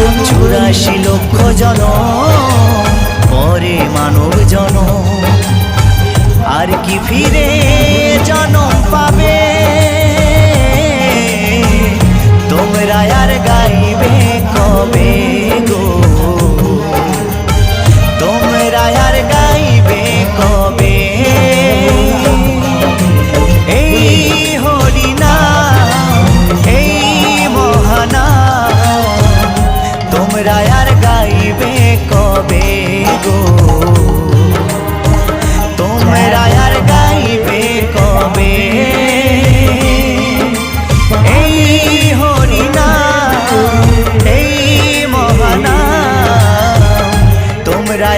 84 লক্ষ জনম পরে মানব জনম আর কি ফিরে জনম পাবে তোমরা আর গাইবে কবে গো তোমরা আর গাইবে কবে এই হরিনাম এই মহানাম তোমরা আর গাইবে কবে গো তোমরা আর গাইবে কবে এই হরিনাম এই মহানাম তোমরা